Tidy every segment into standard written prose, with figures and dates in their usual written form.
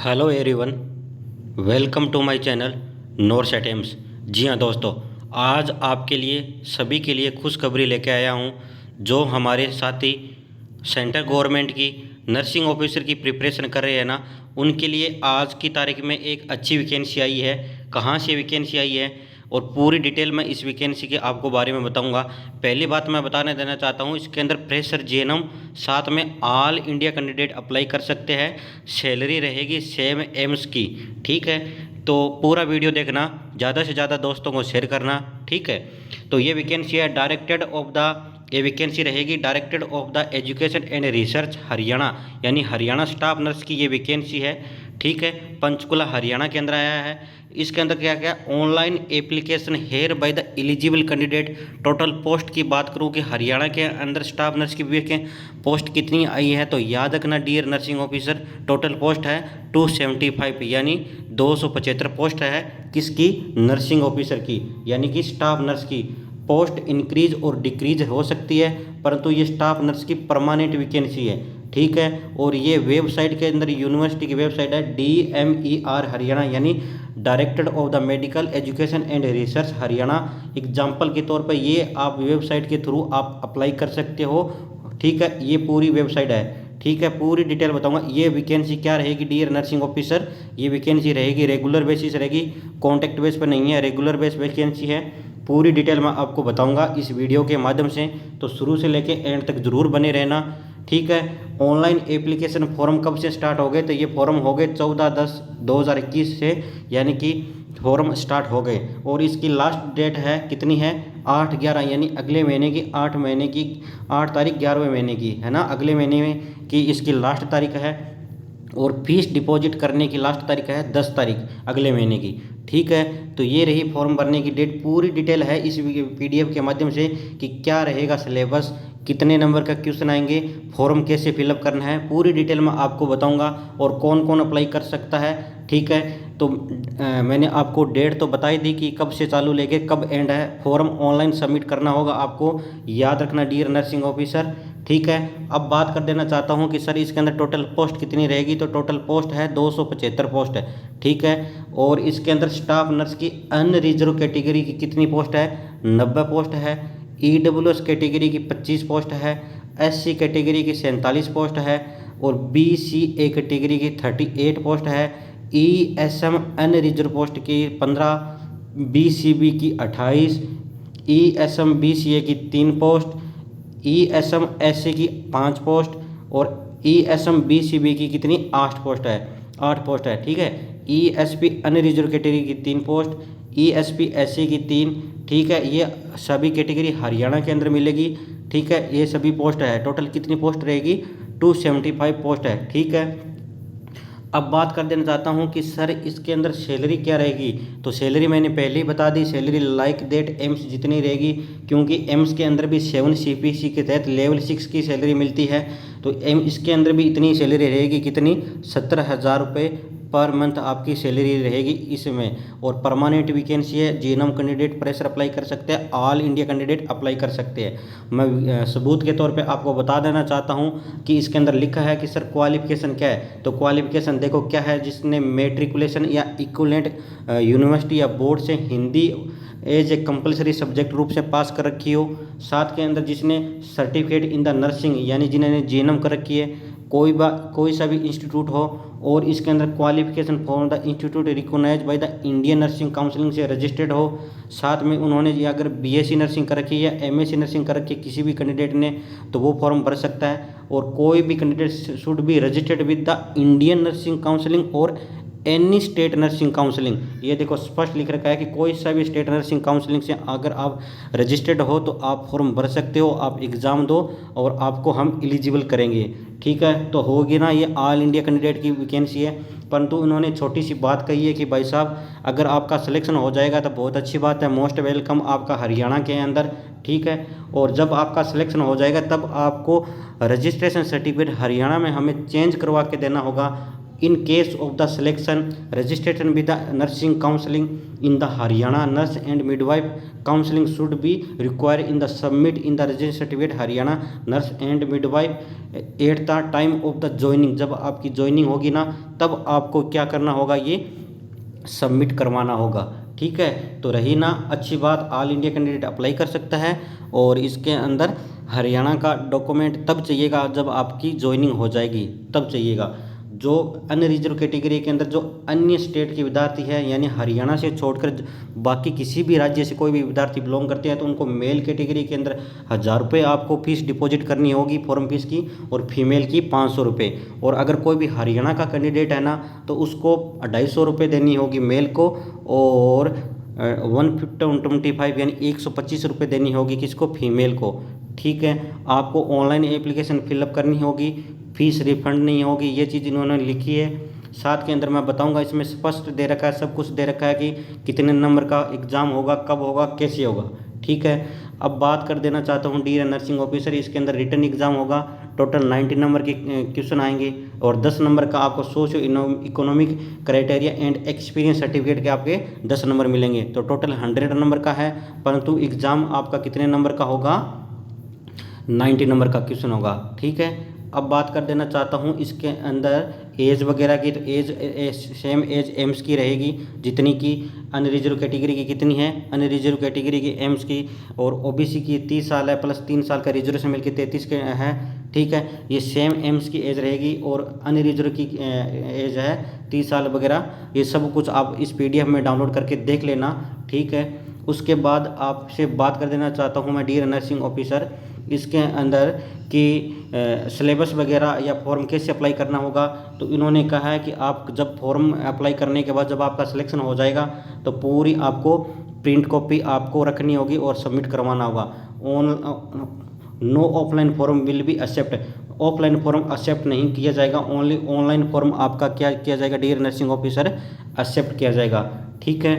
Hello everyone, welcome to my channel Norse Atoms. जी हाँ दोस्तों, आज आपके लिए सभी के लिए खुशखबरी लेके आया हूँ। जो हमारे साथी सेंट्रल गवर्नमेंट की नर्सिंग ऑफिसर की प्रिपरेशन कर रहे हैं ना, उनके लिए आज की तारीख में एक अच्छी वैकेंसी आई है। कहाँ से वैकेंसी आई है और पूरी डिटेल मैं इस वैकेंसी के आपको बारे में बताऊंगा। पहली बात मैं बताने देना चाहता हूँ, इसके अंदर फ्रेशर जेएनएम साथ में ऑल इंडिया कैंडिडेट अप्लाई कर सकते हैं। सैलरी रहेगी सेम एम्स की। ठीक है, तो पूरा वीडियो देखना, ज़्यादा से ज़्यादा दोस्तों को शेयर करना। ठीक है, तो ये वैकेंसी है डायरेक्टेड ऑफ द ये वैकेंसी रहेगी director of the education and research Haryana, यानी हरियाणा स्टाफ नर्स की ये वैकेंसी है। ठीक है, पंचकुला हरियाणा के अंदर आया है। इसके अंदर क्या क्या online application hereby the eligible candidate. Total post की बात करूँ कि हरियाणा के अंदर स्टाफ नर्स की पोस्ट कितनी आई है, तो याद रखना dear nursing officer, total post है 275, यानी 275 पोस्ट है। किसकी? नर्सिंग ऑफिसर की, यानी कि स्टाफ नर्स की। पोस्ट इंक्रीज और डिक्रीज हो सकती है, परंतु ये स्टाफ नर्स की परमानेंट वैकेंसी है। ठीक है, और ये वेबसाइट के अंदर यूनिवर्सिटी की वेबसाइट है DMER हरियाणा, यानी director of the medical education and research Haryana. Example के तौर पर ये आप वेबसाइट के थ्रू आप अप्लाई कर सकते हो। ठीक है, ये पूरी वेबसाइट है। ठीक है, पूरी डिटेल बताऊंगा। ये वैकेंसी क्या रहेगी डियर नर्सिंग ऑफिसर, ये वैकेंसी रहेगी रेगुलर बेसिस रहेगी, कॉन्ट्रैक्ट बेस पर नहीं है, रेगुलर बेस वैकेंसी है। पूरी डिटेल मैं आपको बताऊंगा इस वीडियो के माध्यम से, तो शुरू से लेके एंड तक जरूर बने रहना। ठीक है, ऑनलाइन एप्लीकेशन फॉर्म कब से स्टार्ट हो गए, तो ये फॉर्म हो गए 14/10/2021 से, यानी कि फॉर्म स्टार्ट हो गए। और इसकी लास्ट डेट है कितनी है? 8/11, यानी अगले महीने की 8 महीने की 8 तारीख 11वें महीने की है ना, अगले महीने में की इसकी लास्ट तारीख है। और फीस डिपॉजिट करने की लास्ट तारीख है 10 तारीख अगले महीने की। ठीक है, तो ये रही फॉर्म भरने की डेट। पूरी डिटेल है इस PDF के माध्यम से कि क्या रहेगा सिलेबस, कितने नंबर का क्वेश्चन आएंगे, फॉर्म कैसे फिलअप करना है, पूरी डिटेल मैं आपको बताऊंगा, और कौन कौन अप्लाई कर सकता है। ठीक है, तो मैंने आपको डेट तो बताई दी कि कब से चालू लेके कब एंड है। फॉर्म ऑनलाइन सबमिट करना होगा आपको, याद रखना डियर नर्सिंग ऑफिसर। ठीक है, अब बात कर देना चाहता हूं कि सर इसके अंदर टोटल पोस्ट कितनी रहेगी, तो टोटल पोस्ट है 275 पोस्ट है। ठीक है, और इसके अंदर स्टाफ नर्स की अनरिजर्व कैटेगरी की कितनी पोस्ट है? 90 पोस्ट है। EWS कैटेगरी की 25 पोस्ट है। SC कैटेगरी की 47 पोस्ट है। और BCA कैटेगरी की 38 पोस्ट है। ESM अनरिजर्व पोस्ट की 15, BCB की 28, ESM BCA की 3 पोस्ट, ESM SC की 5 पोस्ट, और ESM BCB की कितनी? 8 पोस्ट है, 8 पोस्ट है। ठीक है, ESP अनरिजर्व कैटेगरी की 3 पोस्ट, ESP SC की 3। ठीक है, ये सभी कैटेगरी हरियाणा के अंदर मिलेगी। ठीक है, ये सभी पोस्ट है। टोटल कितनी पोस्ट रहेगी? 275 पोस्ट है। ठीक है, अब बात कर देना चाहता हूँ कि सर इसके अंदर सैलरी क्या रहेगी, तो सैलरी मैंने पहले ही बता दी। सैलरी लाइक दैट एम्स जितनी रहेगी, क्योंकि एम्स के अंदर भी 7 CPC के तहत लेवल 6 की सैलरी मिलती है, तो इसके अंदर भी इतनी सैलरी रहेगी। कितनी? 17,000 रुपये पर मंथ आपकी सैलरी रहेगी इसमें। और परमानेंट वैकेंसी है। जेएनएम कैंडिडेट प्रेशर अप्लाई कर सकते हैं, ऑल इंडिया कैंडिडेट अप्लाई कर सकते हैं। मैं सबूत के तौर पे आपको बता देना चाहता हूं कि इसके अंदर लिखा है कि सर क्वालिफिकेशन क्या है, तो क्वालिफिकेशन देखो क्या है। जिसने मेट्रिकुलेशन या इक्विवेलेंट यूनिवर्सिटी या बोर्ड से Hindi as a compulsory subject रूप से पास कर रखी हो, साथ के अंदर जिसने सर्टिफिकेट इन द नर्सिंग, यानी जिन्होंने जेएनएम कर रखी है कोई सा भी इंस्टीट्यूट हो, और इसके अंदर qualification for the institute recognized by the Indian nursing counselling से रजिस्टर्ड हो। साथ में उन्होंने ये अगर BSc नर्सिंग कर रखी है या MSc नर्सिंग कर रखी है किसी भी कैंडिडेट ने, तो वो फॉर्म भर सकता है। और कोई भी candidate should be registered with the Indian nursing counselling और एनी स्टेट नर्सिंग काउंसिलिंग। ये देखो स्पष्ट लिख रखा है कि कोई सा भी स्टेट नर्सिंग काउंसिलिंग से अगर आप रजिस्टर्ड हो तो आप फॉर्म भर सकते हो, आप एग्ज़ाम दो और आपको हम एलिजिबल करेंगे। ठीक है, तो होगी ना, ये ऑल इंडिया कैंडिडेट की वैकेंसी है। परंतु उन्होंने छोटी सी बात कही है कि भाई साहब अगर आपका सिलेक्शन हो जाएगा तो बहुत अच्छी बात है, मोस्ट वेलकम आपका हरियाणा के अंदर। ठीक है, और जब आपका सिलेक्शन हो जाएगा तब आपको रजिस्ट्रेशन सर्टिफिकेट हरियाणा में हमें चेंज करवा के देना होगा। In case of the selection registration with the nursing counselling in the Haryana nurse and midwife counselling should be require in the submit in the registration certificate Haryana nurse and midwife at the time of the joining. जब आपकी joining होगी ना, तब आपको क्या करना होगा, ये सबमिट करवाना होगा। ठीक है, तो रही ना अच्छी बात, ऑल इंडिया कैंडिडेट अप्लाई कर सकता है। और इसके अंदर हरियाणा का डॉक्यूमेंट तब चाहिएगा जब आपकी ज्वाइनिंग हो जाएगी, तब चाहिएगा। जो अन्य रिजर्व कैटेगरी के अंदर जो अन्य स्टेट के विद्यार्थी हैं, यानी हरियाणा से छोड़कर बाकी किसी भी राज्य से कोई भी विद्यार्थी बिलोंग करते हैं, तो उनको मेल कैटेगरी के अंदर 1000 रुपये आपको फीस डिपॉजिट करनी होगी फॉर्म फीस की, और फीमेल की 500 रुपये। और अगर कोई भी हरियाणा का कैंडिडेट है ना, तो उसको 250 रुपये देनी होगी मेल को, और 125 यानी 125 रुपये देनी होगी किसको, फीमेल को। ठीक है, आपको ऑनलाइन एप्लीकेशन फिलअप करनी होगी, फीस रिफंड नहीं होगी, ये चीज़ इन्होंने लिखी है। साथ के अंदर मैं बताऊंगा, इसमें स्पष्ट दे रखा है, सब कुछ दे रखा है कि कितने नंबर का एग्ज़ाम होगा, कब होगा, कैसे होगा। ठीक है, अब बात कर देना चाहता हूँ डियर नर्सिंग ऑफिसर, इसके अंदर रिटन एग्ज़ाम होगा, टोटल 90 नंबर के क्वेश्चन आएंगे, और 10 नंबर का आपको socio economic criteria and experience certificate के आपके 10 नंबर मिलेंगे। तो टोटल 100 नंबर का है, परंतु एग्ज़ाम आपका कितने नंबर का होगा, 90 नंबर का क्वेश्चन होगा। ठीक है, अब बात कर देना चाहता हूँ इसके अंदर एज वगैरह की, तो एज सेम एज एम्स की रहेगी जितनी की अनरिजर्व कैटेगरी की कितनी है, अनरिजर्व कैटेगरी की एम्स की और ओबीसी की 30 साल है, प्लस 3 साल का रिजर्वेशन मिलकर 33 के है। ठीक है, ये सेम एम्स की एज रहेगी, और अनरिजर्व की एज है 30 साल वगैरह। ये सब कुछ आप इस PDF में डाउनलोड करके देख लेना। ठीक है, उसके बाद आपसे बात कर देना चाहता हूँ मैं डियर नर्सिंग ऑफिसर, इसके अंदर कि सिलेबस वगैरह या फॉर्म कैसे अप्लाई करना होगा। तो इन्होंने कहा है कि आप जब फॉर्म अप्लाई करने के बाद जब आपका सिलेक्शन हो जाएगा, तो पूरी आपको प्रिंट कॉपी आपको रखनी होगी और सबमिट करवाना होगा। No offline form will be accept, offline form accept नहीं किया जाएगा, ओनली ऑनलाइन फॉर्म आपका क्या किया जाएगा डियर नर्सिंग ऑफिसर, एक्सेप्ट किया जाएगा। ठीक है,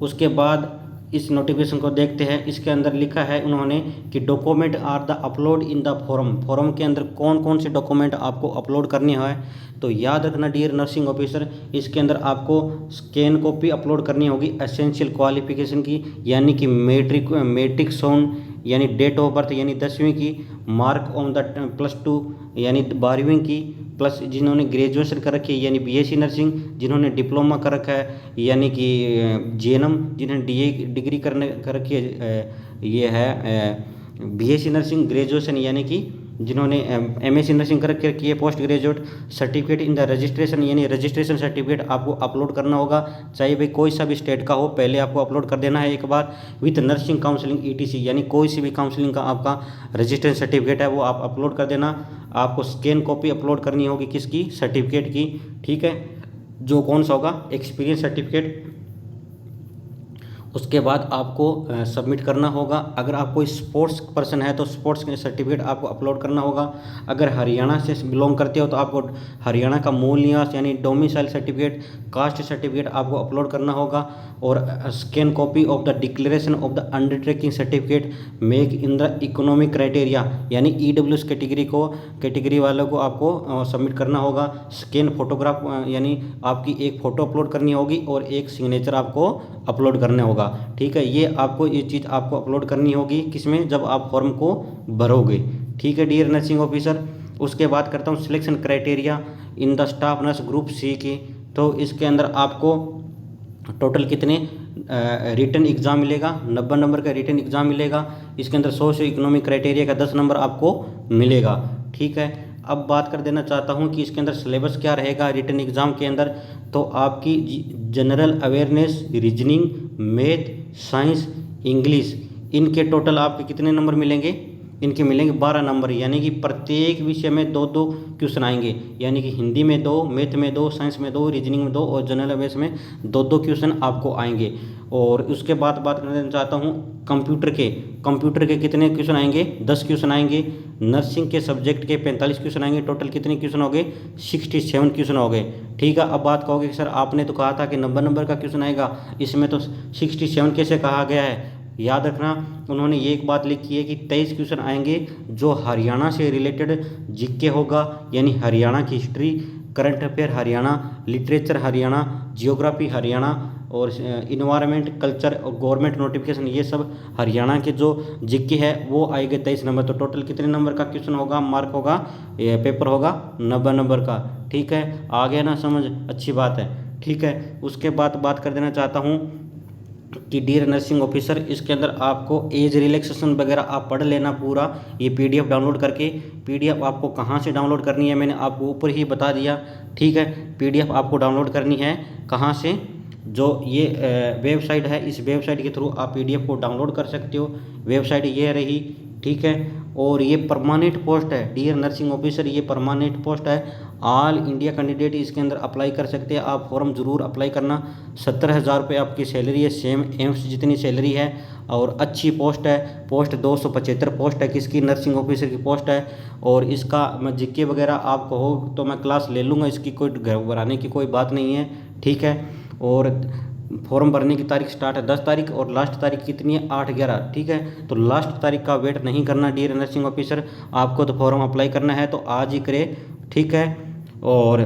उसके बाद इस नोटिफिकेशन को देखते हैं। इसके अंदर लिखा है उन्होंने कि document are the upload in the form, form के अंदर कौन कौन से डॉक्यूमेंट आपको अपलोड करने हैं। तो याद रखना डियर नर्सिंग ऑफिसर, इसके अंदर आपको स्कैन कॉपी अपलोड करनी होगी एसेंशियल क्वालिफिकेशन की, यानी कि मैट्रिक सोन यानी डेट ऑफ बर्थ यानी 10वीं की, मार्क ऑन द +2 यानी 12वीं की, प्लस जिन्होंने ग्रेजुएशन कर रखी है यानी BSc नर्सिंग, जिन्होंने डिप्लोमा कर रखा है यानी कि GNM, जिन्होंने DA डिग्री कर रखी है ये है BSc नर्सिंग, ग्रेजुएशन यानी कि जिन्होंने MSc नर्सिंग कर रखी है, post graduate certificate in the registration यानी रजिस्ट्रेशन सर्टिफिकेट आपको अपलोड करना होगा, चाहे भाई कोई सा भी स्टेट का हो, पहले आपको अपलोड कर देना है एक बार। विथ नर्सिंग काउंसलिंग ETC यानी कोई सी भी काउंसलिंग का आपका रजिस्ट्रेशन सर्टिफिकेट है वो आप अपलोड कर देना। आपको स्कैन कॉपी अपलोड करनी होगी किसकी, सर्टिफिकेट की। ठीक है, जो कौन सा होगा, एक्सपीरियंस सर्टिफिकेट। उसके बाद आपको सबमिट करना होगा। अगर आप कोई स्पोर्ट्स पर्सन है तो स्पोर्ट्स के सर्टिफिकेट आपको अपलोड करना होगा। अगर हरियाणा से बिलोंग करते हो तो आपको हरियाणा का मूल निवास यानी डोमिसाइल सर्टिफिकेट, कास्ट सर्टिफिकेट आपको अपलोड करना होगा। और scan copy of the declaration of the undertaking certificate make in the economic criteria यानी EWS कैटेगरी वालों को आपको सबमिट करना होगा। स्कैन फोटोग्राफ यानी आपकी एक फ़ोटो अपलोड करनी होगी और एक सिग्नेचर आपको अपलोड करना होगा। ठीक है, ये चीज़ आपको अपलोड करनी होगी किसमें, जब आप फॉर्म को भरोगे। ठीक है डियर नर्सिंग ऑफिसर, उसके बाद करता हूँ selection criteria in the staff nurse group C की। तो इसके अंदर आपको टोटल कितने रिटन एग्ज़ाम मिलेगा, 90 नंबर का रिटन एग्ज़ाम मिलेगा। इसके अंदर सोशो इकोनॉमिक क्राइटेरिया का 10 नंबर आपको मिलेगा। ठीक है, अब बात कर देना चाहता हूँ कि इसके अंदर सिलेबस क्या रहेगा रिटन एग्ज़ाम के अंदर। तो आपकी general awareness, reasoning, math, science, English, इनके टोटल आपके कितने नंबर मिलेंगे, इनके मिलेंगे 12 नंबर, यानी कि प्रत्येक विषय में 2-2 क्वेश्चन आएंगे, यानी कि हिंदी में 2, मैथ में 2, साइंस में 2, रीजनिंग में 2 और जनरल अवेयरनेस में 2-2 क्वेश्चन आपको आएंगे। और उसके बाद बात करना चाहता हूँ कंप्यूटर के कितने क्वेश्चन आएंगे, 10 क्वेश्चन आएंगे। नर्सिंग के सब्जेक्ट के 45 क्वेश्चन आएंगे। टोटल कितने क्वेश्चन हो गए, 67 क्वेश्चन हो गए। ठीक है, अब बात कहोगे कि सर आपने तो कहा था कि 90 नंबर का क्वेश्चन आएगा, इसमें तो 67 कैसे कहा गया है। याद रखना। उन्होंने ये एक बात लिखी है कि 23 क्वेश्चन आएंगे जो हरियाणा से रिलेटेड जीके होगा, यानी हरियाणा की history, current affair Haryana, literature Haryana, geography Haryana और इन्वायरमेंट, कल्चर और गवर्नमेंट नोटिफिकेशन, ये सब हरियाणा के जो जीके है वो आएंगे 23 नंबर। तो टोटल कितने नंबर का क्वेश्चन होगा, मार्क होगा, ये पेपर होगा 90 नंबर का। ठीक है, आ गया ना समझ, अच्छी बात है। ठीक है, उसके बाद बात कर देना चाहता हूँ कि डियर नर्सिंग ऑफिसर, इसके अंदर आपको एज रिलैक्सेशन वगैरह आप पढ़ लेना पूरा, ये पीडीएफ डाउनलोड करके। पीडीएफ आपको कहाँ से डाउनलोड करनी है मैंने आपको ऊपर ही बता दिया। ठीक है, पीडीएफ आपको डाउनलोड करनी है कहाँ से, जो ये वेबसाइट है, इस वेबसाइट के थ्रू आप पीडीएफ को डाउनलोड कर सकते हो। वेबसाइट ये रही। ठीक है, और ये परमानेंट पोस्ट है डियर नर्सिंग ऑफिसर, ये परमानेंट पोस्ट है। ऑल इंडिया कैंडिडेट इसके अंदर अप्लाई कर सकते हैं, आप फॉर्म ज़रूर अप्लाई करना। 70,000 रुपये आपकी सैलरी है, सेम एम्स जितनी सैलरी है, और अच्छी पोस्ट है। पोस्ट 275 पोस्ट है, किसकी, नर्सिंग ऑफिसर की पोस्ट है। और इसका मैं जीके वगैरह आपको हो तो मैं क्लास ले लूँगा, इसकी कोई घबराने की कोई बात नहीं है। ठीक है, और फॉर्म भरने की तारीख स्टार्ट है 10 तारीख और लास्ट तारीख कितनी है, 8/11। ठीक है, तो लास्ट तारीख का वेट नहीं करना डियर नर्सिंग ऑफिसर, आपको तो फॉर्म अप्लाई करना है तो आज ही करें। ठीक है, और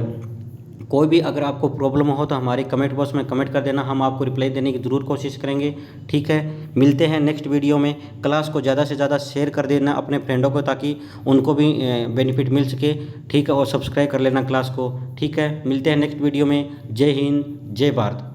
कोई भी अगर आपको प्रॉब्लम हो तो हमारे कमेंट बॉक्स में कमेंट कर देना, हम आपको रिप्लाई देने की ज़रूर कोशिश करेंगे। ठीक है, मिलते हैं नेक्स्ट वीडियो में। क्लास को ज़्यादा से ज़्यादा शेयर कर देना अपने फ्रेंडों को, ताकि उनको भी बेनिफिट मिल सके। ठीक है, और सब्सक्राइब कर लेना क्लास को। ठीक है, मिलते हैं नेक्स्ट वीडियो में। जय हिंद, जय भारत।